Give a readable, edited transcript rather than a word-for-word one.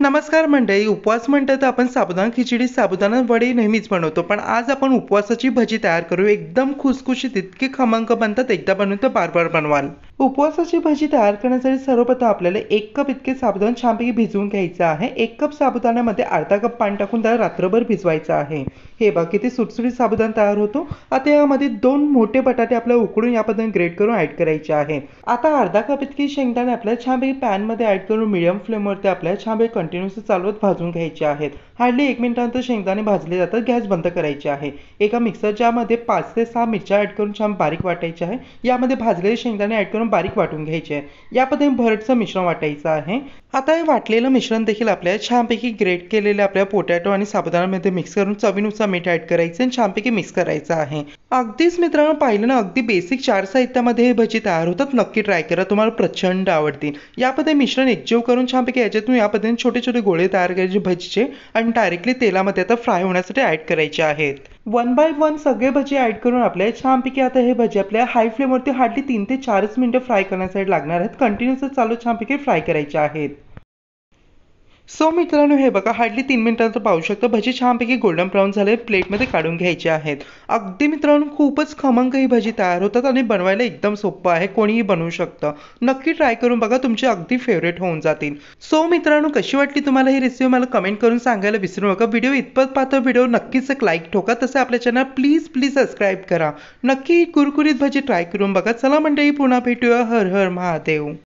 नमस्कार मंडळी. उपवास म्हणतात तर आपण साबुदाणा खिचडी, साबुदाणा वडे नेहमीच बनवतो. पण आज आपण उपवासाची भजी तयार करू. एकदम खुसखुशीत, इतकी खमंग बनतात, एकदा बनवून तर बार-बार बनवाल. उपवासाची भजी तयार करण्यासाठी सर्वप्रथम आपल्याला 1 कप इतके साबुदाणा छानपैकी भिजवून घ्यायचं आहे. 1 कप साबुदाण्यामध्ये अर्धा कप पाणी टाकून त्याला रात्रभर भिजवायचं आहे. हे बघा किती सुटसुटीत साबुदाणा तयार होतो. आता यामध्ये 2 मोठे बटाटे आपल्याला उकडून या पद्धतीने ग्रेट करून ॲड करायचे आहे. आता अर्धा कप इतकी शेंगदाणे आपल्याला छानपैकी पॅनमध्ये ॲड करून मीडियम फ्लेमवरती आपल्याला छानपैकी कंटिन्यूअसली चालवत भाजून घ्यायचे आहेत. हार्डली 1 मिनिटानंतर शेंगदाणे भाजले जातात. गॅस बंद करायचे आहे. एका मिक्सर जारमध्ये 5 ते 6 मिरच्या ॲड करून छान बारीक वाटायचे आहे. यामध्ये भाजलेले शेंगदाणे ॲड करून बारीक वाटून घ्यायचे आहे. या पद्धतीने भरडचं मिश्रण वाटायचं आहे. आता हे वाटलेलं मिश्रण देखील आपल्याला छानपैकी ग्रेट केलेले आपल्या पोटॅटो आणि साबुदाण्यामध्ये मिक्स करून चवीनुसार मीठ ॲड करायचं आणि छानपैकी मिक्स करायचं आहे. अगदीच मित्रांनो, पाहिलं ना, अगदी बेसिक 4 साहित्यामध्ये हे भजी तयार होतात. नक्की ट्राय करा, तुम्हाला प्रचंड आवडतील. यामध्ये मिश्रण एकजीव करून छानपैकी याच्यातून या पद्धतीने छोटे छोटे गोळे तयार करायचे भजीचे आणि डायरेक्टली तेलामध्ये आता फ्राय होण्यासाठी ॲड करायचे आहेत. 1 बाय 1 सगळे भजी ॲड करून आपल्याला छानपैकी आता हे भजी आपल्या हाय फ्लेमवरती हार्डली 3 ते 4च मिनिटं फ्राय करण्यासाठी लागणार आहेत. कंटिन्यूअसली चालू छानपैकी फ्राय करायचे आहेत. सो मित्रांनो, हे बघा हार्डली 3 मिनिटांचं पाहू शकता भजी छानपैकी गोल्डन ब्राऊन झाले. प्लेटमध्ये काढून घ्यायचे आहेत. अगदी मित्रांनो, खूपच खमंग ही भजी तयार होतात आणि बनवायला एकदम सोपं आहे. कोणीही बनवू शकतं. नक्की ट्राय करून बघा, तुमची अगदी फेवरेट होऊन जातील. सो मित्रांनो, कशी वाटली तुम्हाला ही रेसिपी मला कमेंट करून सांगायला विसरू नका. व्हिडिओ इतपत पाहता व्हिडिओ नक्कीच एक लाईक ठोका. तसं आपल्या चॅनल प्लीज प्लीज सबस्क्राईब करा. नक्की ही कुरकुरीत भजी ट्राय करून बघा. चला मंडळी, पुन्हा भेटूया. हर हर महादेव.